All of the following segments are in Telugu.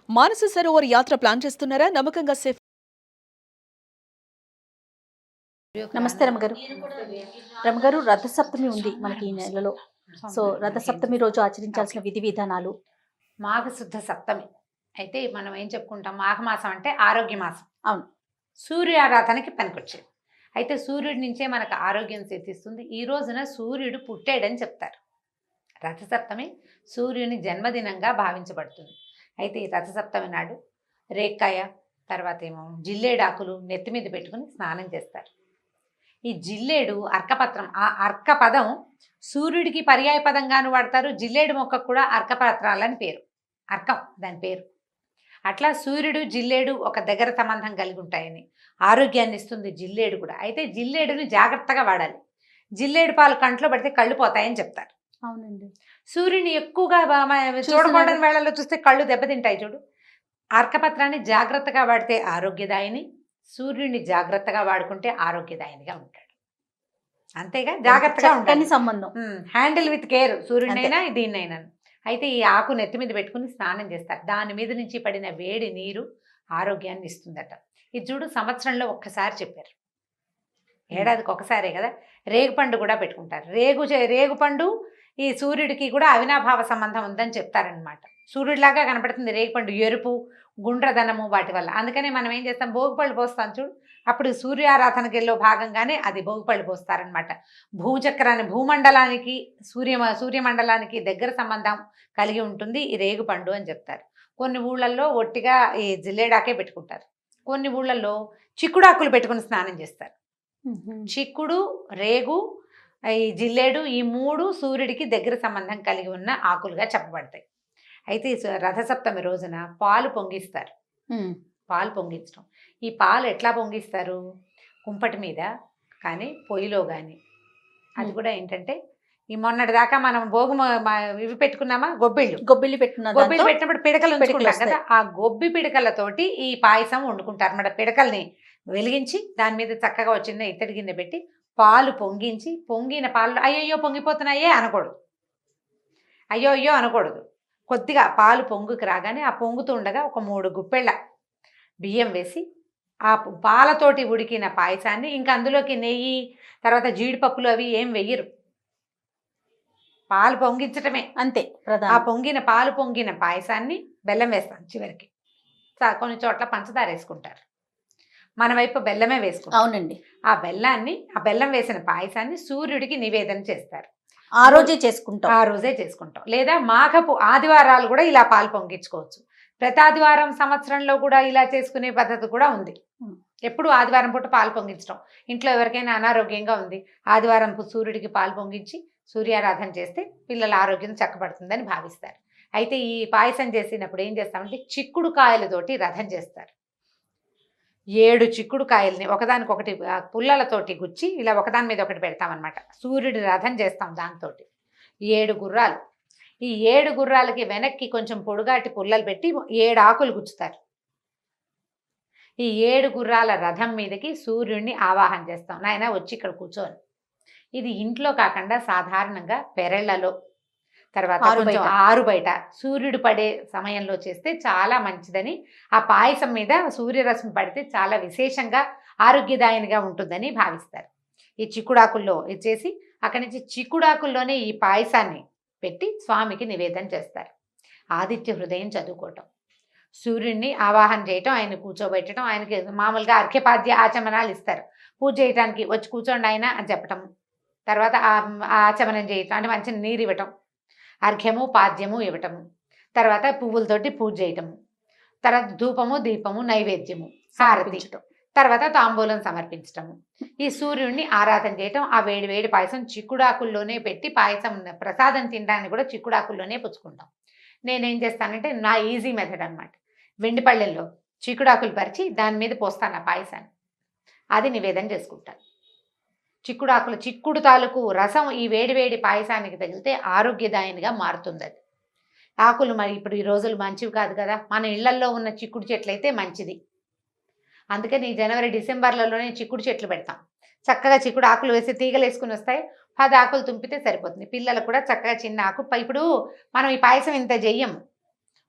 మానస సరోవర్ యాత్ర ప్లాన్ చేస్తున్నారా? నమ్మకంగా సేఫ్. నమస్తే రమగారు. రమగారు, రథసప్తమి ఉంది మనకి ఈ నెలలో. సో రథసప్తమి రోజు ఆచరించాల్సిన విధి విధానాలు. మాఘశుద్ధ సప్తమి అయితే మనం ఏం చెప్పుకుంటాం, మాఘమాసం అంటే ఆరోగ్య మాసం. అవును. సూర్యారాధనకి పనికొచ్చేది. అయితే సూర్యుడి నుంచే మనకు ఆరోగ్యం సిద్ధిస్తుంది. ఈ రోజున సూర్యుడు పుట్టాడని చెప్తారు. రథసప్తమి సూర్యుని జన్మదినంగా భావించబడుతుంది. అయితే ఈ రథసప్తమి నాడు రేక్కాయ, తర్వాత ఏమో జిల్లేడాకులు నెత్తి మీద పెట్టుకుని స్నానం చేస్తారు. ఈ జిల్లేడు అర్కపత్రం, ఆ అర్క పదం సూర్యుడికి పర్యాయ పదంగాను వాడతారు. జిల్లేడు మొక్కకు కూడా అర్కపత్రాలని పేరు, అర్కం దాని పేరు. అట్లా సూర్యుడు జిల్లేడు ఒక దగ్గర సంబంధం కలిగి ఉంటాయని, ఆరోగ్యాన్ని ఇస్తుంది జిల్లేడు కూడా. అయితే జిల్లేడుని జాగ్రత్తగా వాడాలి. జిల్లేడు పాలు కంట్లో పడితే కళ్ళు పోతాయని చెప్తారు. అవునండి. సూర్యుని ఎక్కువగా చూడకూడని వేళల్లో చూస్తే కళ్ళు దెబ్బతింటాయి చూడు. అర్కపత్రాన్ని జాగ్రత్తగా వాడితే ఆరోగ్యదాయిని, సూర్యుడిని జాగ్రత్తగా వాడుకుంటే ఆరోగ్యదాయినిగా ఉంటాడు. అంతేగా, జాగ్రత్తగా ఉండాలి. సంబంధం, హ్యాండిల్ విత్ కేర్, సూర్యుడినైనా దీన్నైనా. అయితే ఈ ఆకు నెత్తి మీద పెట్టుకుని స్నానం చేస్తారు. దాని మీద నుంచి పడిన వేడి నీరు ఆరోగ్యాన్ని ఇస్తుందట. ఇది చూడు, సంవత్సరంలో ఒక్కసారి చెప్పారు, ఏడాదికి ఒకసారే కదా. రేగుపండు కూడా పెట్టుకుంటారు. రేగుపండు ఈ సూర్యుడికి కూడా అవినాభావ సంబంధం ఉందని చెప్తారనమాట. సూర్యుడిలాగా కనపడుతుంది రేగుపండు, ఎరుపు గుండ్రదనము వాటి వల్ల. అందుకనే మనం ఏం చేస్తాం, భోగిపళ్ళు పోస్తాం చూడు, అప్పుడు సూర్యారాధనకిలో భాగంగానే అది భోగిపళ్ళు పోస్తారనమాట. భూమండలానికి సూర్యమండలానికి దగ్గర సంబంధం కలిగి ఉంటుంది ఈ రేగుపండు అని చెప్తారు. కొన్ని ఊళ్ళల్లో ఒట్టిగా ఈ జిల్లేడాకే పెట్టుకుంటారు. కొన్ని ఊళ్ళల్లో చిక్కుడాకులు పెట్టుకుని స్నానం చేస్తారు. చిక్కుడు, రేగు, ఈ జిల్లేడు, ఈ మూడు సూర్యుడికి దగ్గర సంబంధం కలిగి ఉన్న ఆకులుగా చెప్పబడతాయి. అయితే రథసప్తమి రోజున పాలు పొంగిస్తారు. పాలు పొంగించడం, ఈ పాలు ఎట్లా పొంగిస్తారు, కుంపటి మీద కానీ పొయ్యిలో కానీ. అది కూడా ఏంటంటే, ఈ మొన్నటి దాకా మనం ఇవి పెట్టుకున్నామా, గొబ్బిళ్ళు పెట్టినప్పుడు పిడకలు ఉంచుకుంటాం కదా, ఆ గొబ్బి పిడకలతోటి ఈ పాయసం వండుకుంటారు అన్నమాట. పిడకల్ని వెలిగించి దాని మీద చక్కగా వచ్చిన ఇత్తడి గిన్నె పెట్టి పాలు పొంగించి, పొంగిన పాలు అయ్యో పొంగిపోతున్నాయే అనకూడదు, అయ్యో అనకూడదు. కొద్దిగా పాలు పొంగుకి రాగానే ఆ పొంగుతూ ఉండగా ఒక 3 గుప్పెళ్ళ బియ్యం వేసి ఆ పాలతోటి ఉడికిన పాయసాన్ని, ఇంకా అందులోకి నెయ్యి, తర్వాత జీడిపప్పులు అవి ఏం వెయ్యరు, పాలు పొంగించటమే అంతే. ఆ పాలు పొంగిన పాయసాన్ని బెల్లం వేస్తాం చివరికి. కొన్ని చోట్ల పంచదార వేసుకుంటారు, మన వైపు బెల్లమే వేసుకుంటాం. అవునండి. ఆ బెల్లం వేసిన పాయసాన్ని సూర్యుడికి నివేదన చేస్తారు. ఆ రోజే చేసుకుంటాం. లేదా మాఘపు ఆదివారాలు కూడా ఇలా పాలు పొంగించుకోవచ్చు. ప్రతి ఆదివారం సంవత్సరంలో కూడా ఇలా చేసుకునే పద్ధతి కూడా ఉంది. ఎప్పుడు ఆదివారం పూట పాలు పొంగించడం, ఇంట్లో ఎవరికైనా అనారోగ్యంగా ఉంది, ఆదివారం సూర్యుడికి పాలు పొంగించి సూర్యారాధన చేస్తే పిల్లల ఆరోగ్యం చక్కబడుతుందని భావిస్తారు. అయితే ఈ పాయసం చేసినప్పుడు ఏం చేస్తామంటే, చిక్కుడు కాయలతోటి రథం చేస్తారు. 7 చిక్కుడు కాయల్ని ఒకదానికొకటి పుల్లలతోటి గుచ్చి ఇలా ఒకదాని మీద ఒకటి పెడతామన్నమాట. సూర్యుడి రథం చేస్తాం దాంతో. 7 గుర్రాలు, ఈ 7 గుర్రాలకి వెనక్కి కొంచెం పొడుగాటి పుల్లలు పెట్టి 7 ఆకులు గుచ్చుతారు. ఈ 7 గుర్రాల రథం మీదకి సూర్యుడిని ఆవాహన చేస్తాం, నాయన వచ్చి ఇక్కడ కూర్చోని. ఇది ఇంట్లో కాకుండా సాధారణంగా పెరళ్లలో, తర్వాత కొంచెం ఆరు బయట సూర్యుడు పడే సమయంలో చేస్తే చాలా మంచిదని, ఆ పాయసం మీద సూర్యరశ్మి పడితే చాలా విశేషంగా ఆరోగ్యదాయనిగా ఉంటుందని భావిస్తారు. ఈ చిక్కుడాకుల్లో ఇచ్చేసి అక్కడి నుంచి చిక్కుడాకుల్లోనే ఈ పాయసాన్ని పెట్టి స్వామికి నివేదన చేస్తారు. ఆదిత్య హృదయం చదువుకోవటం, సూర్యుడిని ఆవాహన చేయటం, ఆయన కూర్చోబెట్టడం, ఆయనకి మామూలుగా అర్ఘ్యపాద్య ఆచమనాలు ఇస్తారు. పూజ చేయడానికి వచ్చి కూర్చోండి ఆయన అని చెప్పటం, తర్వాత ఆచమనం చేయటం అంటే మంచి నీరు ఇవ్వటం, అర్ఘ్యము పాద్యము ఇవ్వటము, తర్వాత పువ్వులతోటి పూజ చేయటము, తర్వాత ధూపము దీపము నైవేద్యము హారతించటం, తర్వాత తాంబూలం సమర్పించటము, ఈ సూర్యుడిని ఆరాధన చేయటం. ఆ వేడి పాయసం చిక్కుడాకుల్లోనే పెట్టి, పాయసం ప్రసాదం తినడానికి కూడా చిక్కుడాకుల్లోనే పుచ్చుకుంటాం. నేనేం చేస్తానంటే, నా ఈజీ మెథడ్ అనమాట, వెండి పళ్ళెల్లో చిక్కుడాకులు పరిచి దాని మీద పోస్తాను ఆ పాయసాన్ని, అది నివేదన చేసుకుంటాను. చిక్కుడు తాలూకు రసం ఈ వేడి పాయసానికి తగిలితే ఆరోగ్యదాయనిగా మారుతుంది. అది ఆకులు మరి ఇప్పుడు ఈ రోజులు మంచివి కాదు కదా, మన ఇళ్లల్లో ఉన్న చిక్కుడు చెట్లు అయితే మంచిది. అందుకని జనవరి డిసెంబర్లలోనే చిక్కుడు చెట్లు పెడతాం. చక్కగా చిక్కుడు ఆకులు వేసి తీగలు వేసుకుని వస్తాయి, 10 ఆకులు తుంపితే సరిపోతుంది. పిల్లలు కూడా చక్కగా చిన్న ఆకు. ఇప్పుడు మనం ఈ పాయసం ఇంత చెయ్యము,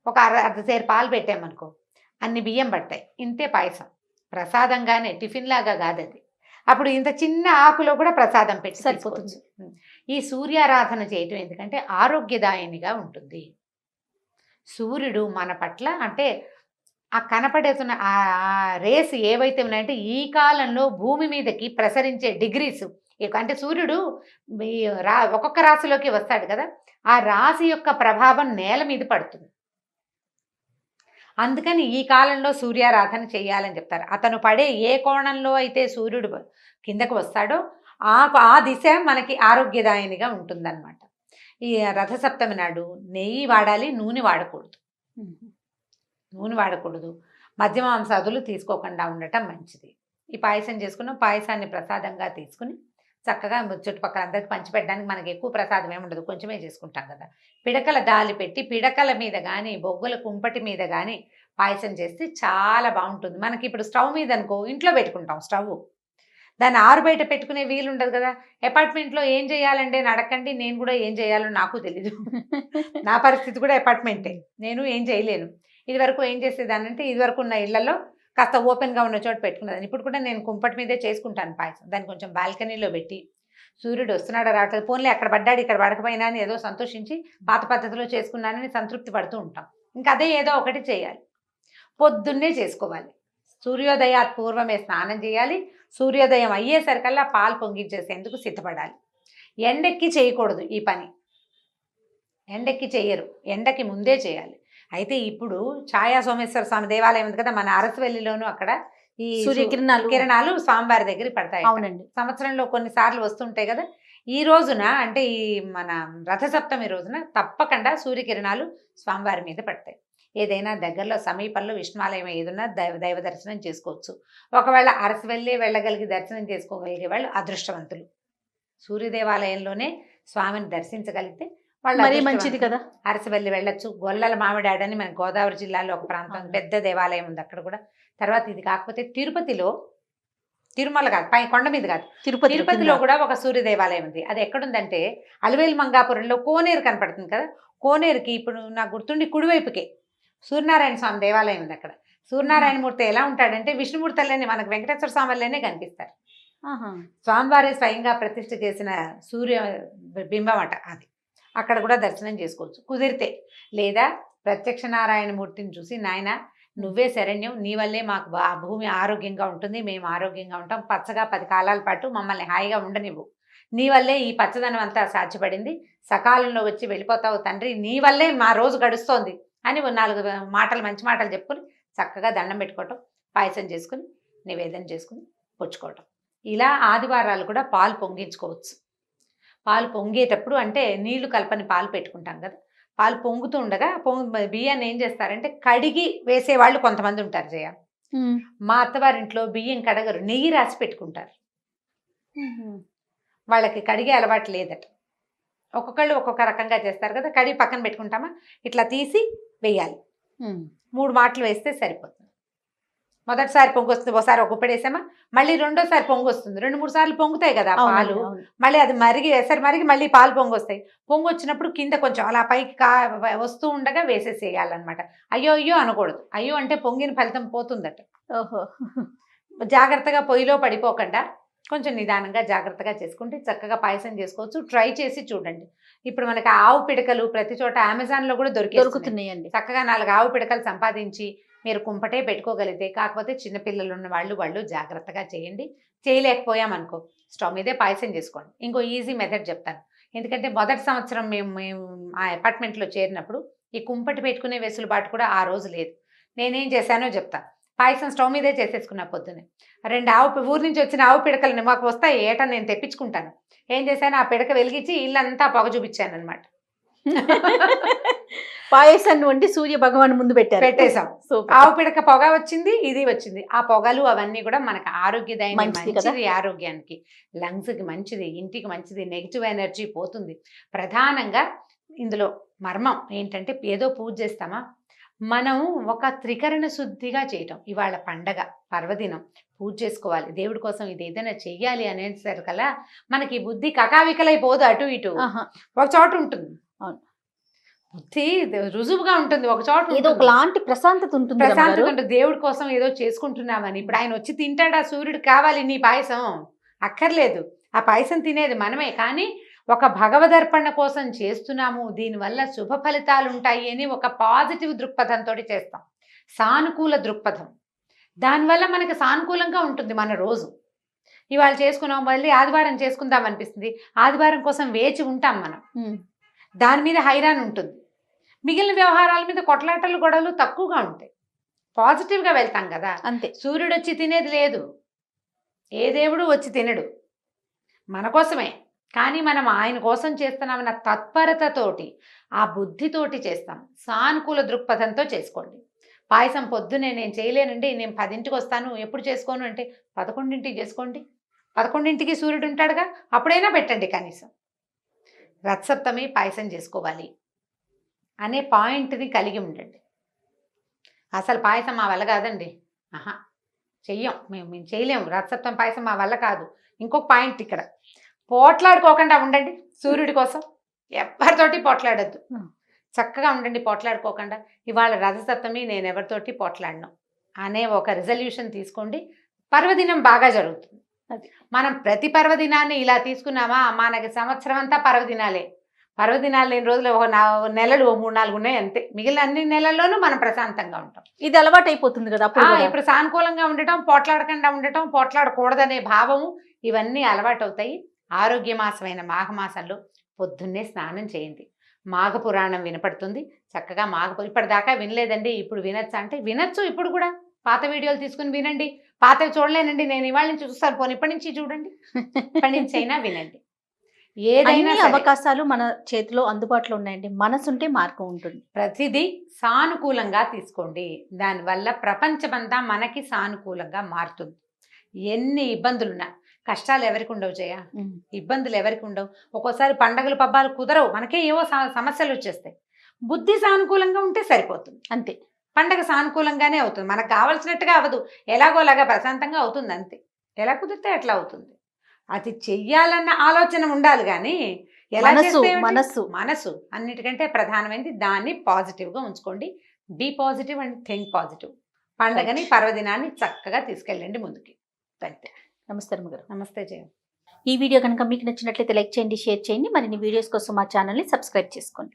ఒక అర్ధసేరు పాలు పెట్టామనుకో అన్ని బియ్యం పడతాయి, ఇంతే పాయసం. ప్రసాదంగానే, టిఫిన్ లాగా కాదు అది. అప్పుడు ఇంత చిన్న ఆకులో కూడా ప్రసాదం పెట్టి సరిపోతుంది. తీసుకోవచ్చు. ఈ సూర్యారాధన చేయటం ఎందుకంటే ఆరోగ్యదాయనిగా ఉంటుంది. సూర్యుడు మన పట్ల అంటే ఆ కనపడుతున్న ఆ రేస్ ఏవైతే ఉన్నాయంటే ఈ కాలంలో భూమి మీదకి ప్రసరించే డిగ్రీస్ అంటే సూర్యుడు ఒక్కొక్క రాశిలోకి వస్తాడు కదా, ఆ రాశి యొక్క ప్రభావం నేల మీద పడుతుంది. అందుకని ఈ కాలంలో సూర్యారాధన చేయాలని చెప్తారు. అతను పడే ఏ కోణంలో అయితే సూర్యుడు కిందకు వస్తాడో ఆ దిశ మనకి ఆరోగ్యదాయనిగా ఉంటుందన్నమాట. ఈ రథసప్తమి నాడు నెయ్యి వాడాలి, నూనె వాడకూడదు. నూనె వాడకూడదు, మధ్య మాంసాదులు తీసుకోకుండా ఉండటం మంచిది. ఈ పాయసం చేసుకున్న పాయసాన్ని ప్రసాదంగా తీసుకుని చక్కగా చుట్టుపక్కల అందరికి పంచిపెట్టడానికి మనకి ఎక్కువ ప్రసాదం ఏమి ఉండదు, కొంచెమే చేసుకుంటాం కదా. పిడకల దాలి పెట్టి పిడకల మీద కానీ బొగ్గుల కుంపటి మీద కానీ పాయసం చేస్తే చాలా బాగుంటుంది. మనకి ఇప్పుడు స్టవ్ మీద అనుకో ఇంట్లో పెట్టుకుంటాం స్టవ్, దాన్ని ఆరు బయట పెట్టుకునే వీలు ఉండదు కదా. అపార్ట్మెంట్లో ఏం చేయాలండి అని అడగండి, నేను కూడా ఏం చేయాలో నాకు తెలీదు. నా పరిస్థితి కూడా అపార్ట్మెంటే, నేను ఏం చేయలేను. ఇదివరకు ఏం చేసేదానంటే ఇదివరకు ఉన్న ఇళ్లలో కాస్త ఓపెన్గా ఉన్న చోట పెట్టుకున్నదాన్ని. ఇప్పుడు కూడా నేను కుంపటి మీదే చేసుకుంటాను పాయసం. దాన్ని కొంచెం బాల్కనీలో పెట్టి సూర్యుడు వస్తున్నాడో రావట్లేదు, పోన్లే అక్కడ పడ్డాడు ఇక్కడ పడకపోయినా అని ఏదో సంతోషించి పాత పద్ధతిలో చేసుకున్నానని సంతృప్తి పడుతూ ఉంటాం. ఇంకా అదే ఏదో ఒకటి చేయాలి. పొద్దున్నే చేసుకోవాలి, సూర్యోదయాత్ పూర్వమే స్నానం చేయాలి, సూర్యోదయం అయ్యేసరికల్లా పాలు పొంగించేసేందుకు సిద్ధపడాలి. ఎండెక్కి చేయకూడదు ఈ పని, ఎండెక్కి చేయరు, ఎండకి ముందే చేయాలి. అయితే ఇప్పుడు ఛాయా సోమేశ్వర స్వామి దేవాలయం ఉంది కదా మన అరసవెల్లిలోను, అక్కడ ఈ కిరణాలు స్వామివారి దగ్గర పడతాయి. అవునండి. సంవత్సరంలో కొన్నిసార్లు వస్తుంటాయి కదా. ఈ రోజున అంటే ఈ మన రథసప్తమి రోజున తప్పకుండా సూర్యకిరణాలు స్వామివారి మీద పడతాయి. ఏదైనా దగ్గరలో సమీపంలో విష్ణువాలయం ఏదన్నా దైవ దర్శనం చేసుకోవచ్చు. ఒకవేళ అరసవెల్లి వెళ్ళగలిగి దర్శనం చేసుకోగలిగే వాళ్ళు అదృష్టవంతులు. సూర్యదేవాలయంలోనే స్వామిని దర్శించగలిగితే వాళ్ళు మరీ మంచిది కదా. అరసవెల్లి వెళ్ళొచ్చు. గొల్లల మామిడాడని మన గోదావరి జిల్లాలో ఒక ప్రాంతం పెద్ద దేవాలయం ఉంది అక్కడ కూడా. తర్వాత ఇది కాకపోతే తిరుపతిలో, తిరుమల కాదు పై కొండ మీద కాదు, తిరుపతిలో కూడా ఒక సూర్య దేవాలయం ఉంది. అది ఎక్కడుందంటే అలివేలు మంగాపురంలో కోనేరు కనపడుతుంది కదా, కోనేరుకి ఇప్పుడు నాకు గుర్తుండి కుడివైపుకే సూర్యనారాయణ స్వామి దేవాలయం ఉంది. అక్కడ సూర్యనారాయణమూర్తి ఎలా ఉంటాడంటే విష్ణుమూర్తులనే మనకు వెంకటేశ్వర స్వామి వల్లనే కనిపిస్తారు. స్వామివారే స్వయంగా ప్రతిష్ఠ చేసిన సూర్య బింబం అట అది. అక్కడ కూడా దర్శనం చేసుకోవచ్చు కుదిరితే. లేదా ప్రత్యక్ష నారాయణమూర్తిని చూసి నాయన నువ్వే శరణ్యం, నీ వల్లే మాకు భూమి ఆరోగ్యంగా ఉంటుంది, మేము ఆరోగ్యంగా ఉంటాం, పచ్చగా 10 కాలాల పాటు మమ్మల్ని హాయిగా ఉండనివ్వు, నీ వల్లే ఈ పచ్చదనం అంతా సాధ్యపడింది, సకాలంలో వచ్చి వెళ్ళిపోతావు తండ్రి, నీ వల్లే మా రోజు గడుస్తోంది అని 4 మాటలు మంచి మాటలు చెప్పుకొని చక్కగా దండం పెట్టుకోవటం, పాయసం చేసుకుని నివేదన చేసుకుని పుచ్చుకోవటం. ఇలా ఆదివారాలు కూడా పాలు పొంగించుకోవచ్చు. పాలు పొంగేటప్పుడు అంటే నీళ్లు కలపని పాలు పెట్టుకుంటాం కదా, పాలు పొంగుతూ ఉండగా బియ్యాన్ని ఏం చేస్తారంటే కడిగి వేసేవాళ్ళు కొంతమంది ఉంటారు జయ. మా అత్తవారింట్లో బియ్యం కడగరు, నెయ్యి రాసి పెట్టుకుంటారు. వాళ్ళకి కడిగే అలవాటు లేదట. ఒక్కొక్కళ్ళు ఒక్కొక్క రకంగా చేస్తారు కదా. కడిగి పక్కన పెట్టుకుంటామా, ఇట్లా తీసి వేయాలి, 3 మాటలు వేస్తే సరిపోతుంది. మొదటిసారి పొంగు వస్తుంది, ఒకసారి ఒక గుప్పెడేసామా, మళ్ళీ రెండోసారి పొంగు వస్తుంది, 2-3 సార్లు పొంగుతాయి కదా పాలు, మళ్ళీ అది మరిగి మళ్ళీ పాలు పొంగు వస్తాయి. పొంగు వచ్చినప్పుడు కింద కొంచెం అలా పైకి వస్తూ ఉండగా వేసేసేయాలన్నమాట. అయ్యో అయ్యో అనకూడదు, అయ్యో అంటే పొంగిన ఫలితం పోతుందట. ఓహో. జాగ్రత్తగా పొయ్యిలో పడిపోకుండా కొంచెం నిదానంగా జాగ్రత్తగా చేసుకుంటే చక్కగా పాయసం చేసుకోవచ్చు. ట్రై చేసి చూడండి. ఇప్పుడు మనకి ఆవు పిడకలు ప్రతి చోట అమెజాన్లో కూడా దొరుకుతున్నాయండి. చక్కగా 4 ఆవు పిడకలు సంపాదించి మీరు కుంపటే పెట్టుకోగలిగితే, కాకపోతే చిన్నపిల్లలు ఉన్న వాళ్ళు జాగ్రత్తగా చేయండి. చేయలేకపోయామనుకో స్టవ్ మీదే పాయసం చేసుకోండి. ఇంకో ఈజీ మెథడ్ చెప్తాను. ఎందుకంటే మొదటి సంవత్సరం మేము ఆ అపార్ట్మెంట్లో చేరినప్పుడు ఈ కుంపటి పెట్టుకునే వెసులుబాటు కూడా ఆ రోజు లేదు. నేనేం చేశానో చెప్తా. పాయసం స్టవ్ మీదే చేసేసుకున్నా పొద్దునే. 2 ఊరు నుంచి వచ్చిన ఆవు పిడకలని మాకు వస్తాయి, ఏటా నేను తెప్పించుకుంటాను. ఏం చేశాను, ఆ పిడక వెలిగించి ఇల్లంతా పొగ చూపించాను అనమాట. పాయసాన్ని వండి సూర్య భగవాన్ ముందు పెట్టేసాం. ఆవు పిడక పొగ వచ్చింది, ఇది వచ్చింది. ఆ పొగలు అవన్నీ కూడా మనకు ఆరోగ్యదాయని, మంచిది, ఆరోగ్యానికి, లంగ్స్కి మంచిది, ఇంటికి మంచిది, నెగిటివ్ ఎనర్జీ పోతుంది. ప్రధానంగా ఇందులో మర్మం ఏంటంటే ఏదో పూజ చేస్తామా, మనం ఒక త్రికరణ శుద్ధిగా చేయటం. ఇవాళ పండగ పర్వదినం పూజ చేసుకోవాలి, దేవుడి కోసం ఇది ఏదైనా చెయ్యాలి అనేసరికల్లా మనకి బుద్ధి కకావికలైపోదు, అటు ఇటు ఒక చోట ఉంటుంది. బుద్ధి రుజువుగా ఉంటుంది, ఒక చోట ఏదో ఉంటుంది. ఒకలాంటి ప్రశాంతత ఉంటుంది ప్రశాంతత రమ్మగారు. ఉంటుంది. దేవుడి కోసం ఏదో చేసుకుంటున్నామని. ఇప్పుడు ఆయన వచ్చి తింటాడా, సూర్యుడు కావాలి నీ పాయసం అక్కర్లేదు, ఆ పాయసం తినేది మనమే. కానీ ఒక భగవదర్పణ కోసం చేస్తున్నాము, దీనివల్ల శుభ ఫలితాలు ఉంటాయి అని ఒక పాజిటివ్ దృక్పథంతో చేస్తాం, సానుకూల దృక్పథం. దానివల్ల మనకి సానుకూలంగా ఉంటుంది మన రోజు. ఇవాళ చేసుకున్నాం, మళ్ళీ ఆదివారం చేసుకుందాం అనిపిస్తుంది, ఆదివారం కోసం వేచి ఉంటాం మనం, దాని మీద హైరాన్ ఉంటుంది. మిగిలిన వ్యవహారాల మీద కొట్లాటలు గొడవలు తక్కువగా ఉంటాయి, పాజిటివ్గా వెళ్తాం కదా. అంతే. సూర్యుడు వచ్చి తినేది లేదు, ఏ దేవుడు వచ్చి తినడు, మన కోసమే. కానీ మనం ఆయన కోసం చేస్తున్నామన్న తత్పరతతోటి, ఆ బుద్ధితోటి చేస్తాం, సానుకూల దృక్పథంతో చేసుకోండి. పాయసం పొద్దునే నేను చేయలేనండి, నేను 10ంటికి వస్తాను, ఎప్పుడు చేసుకోను అంటే 11ంటికి చేసుకోండి. 11ంటికి సూర్యుడు ఉంటాడుగా, అప్పుడైనా పెట్టండి కనీసం. రథసప్తమి పాయసం చేసుకోవాలి అనే పాయింట్ని కలిగి ఉండండి. అసలు పాయసం మా వల్ల కాదండి, ఆహా చెయ్యం, మేము చేయలేము, రథసప్తమి పాయసం మా వల్ల కాదు. ఇంకొక పాయింట్ ఇక్కడ, పోట్లాడుకోకుండా ఉండండి సూర్యుడి కోసం, ఎవరితోటి పోట్లాడద్దు, చక్కగా ఉండండి పోట్లాడుకోకుండా. ఇవాళ రథసప్తమి, నేను ఎవరితోటి పోట్లాడను అనే ఒక రిజల్యూషన్ తీసుకోండి, పర్వదినం బాగా జరుగుతుంది. మనం ప్రతి పర్వదినాన్ని ఇలా తీసుకున్నామా, మనకి సంవత్సరం అంతా పర్వదినాలే. పర్వదినాలు లేని రోజులు ఒక నెలలు 3-4 ఉన్నాయి అంతే, మిగిలిన అన్ని నెలల్లోనూ మనం ప్రశాంతంగా ఉంటాం. ఇది అలవాటు అయిపోతుంది కదా అప్పుడు కూడా. ఇప్పుడు సానుకూలంగా ఉండటం, పోట్లాడకుండా ఉండటం, పోట్లాడకూడదనే భావము, ఇవన్నీ అలవాటు అవుతాయి. ఆరోగ్యమాసమైన మాఘమాసంలో పొద్దున్నే స్నానం చేయండి, మాఘ పురాణం వినపడుతుంది చక్కగా. ఇప్పటిదాకా వినలేదండి, ఇప్పుడు వినొచ్చా అంటే వినొచ్చు. ఇప్పుడు కూడా పాత వీడియోలు తీసుకుని వినండి. పాతవి చూడలేనండి, నేను ఇవాళ నుంచి చూస్తాను, పోనీ ఇప్పటి నుంచి చూడండి, ఇప్పటి నుంచి అయినా వినండి. ఏదైనా అన్ని అవకాశాలు మన చేతిలో అందుబాటులో ఉన్నాయండి, మనసుంటే మార్గం ఉంటుంది. ప్రతిదీ సానుకూలంగా తీసుకోండి, దానివల్ల ప్రపంచమంతా మనకి సానుకూలంగా మారుతుంది. ఎన్ని ఇబ్బందులున్నా, కష్టాలు ఎవరికి ఉండవు జయ, ఇబ్బందులు ఎవరికి ఉండవు. ఒక్కోసారి పండగలు పబ్బాలు కుదరవు, మనకే ఏవో సమస్యలు వచ్చేస్తాయి. బుద్ధి సానుకూలంగా ఉంటే సరిపోతుంది అంతే. పండగ సానుకూలంగానే అవుతుంది, మనకు కావాల్సినట్టుగా అవ్వదు, ఎలాగోలాగా ప్రశాంతంగా అవుతుంది అంతే. ఎలా కుదిరితే ఎట్లా అవుతుంది. అది చెయ్యాలన్న ఆలోచన ఉండాలి, కానీ ఎలా చేస్తే మనసు అన్నిటికంటే ప్రధానమైనది. దాన్ని పాజిటివ్గా ఉంచుకోండి, be positive and think positive. పండగని పర్వదినాన్ని చక్కగా తీసుకెళ్ళండి ముందుకి అంతే. నమస్తే గారు. నమస్తే జయ. ఈ వీడియో కనుక మీకు నచ్చినట్లయితే లైక్ చేయండి, షేర్ చేయండి. మరిన్ని వీడియోస్ కోసం మా ఛానల్ని సబ్స్క్రైబ్ చేసుకోండి.